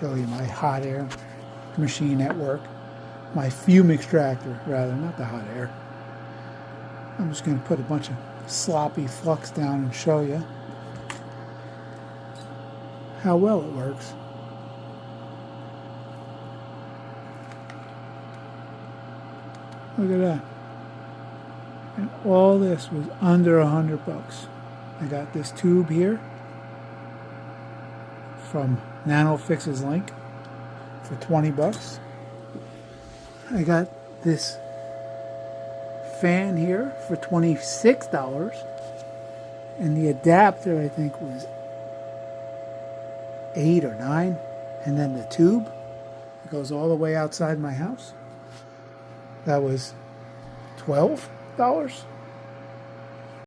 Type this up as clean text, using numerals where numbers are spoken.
show you my hot air machine at work. My fume extractor, rather, not the hot air. I'm just going to put a bunch of sloppy flux down and show you how well it works. Look at that. And all this was under $100. I got this tube here from NanoFix's link for $20. I got this fan here for $26, and the adapter I think was $8 or $9, and then the tube that goes all the way outside my house, that was $12.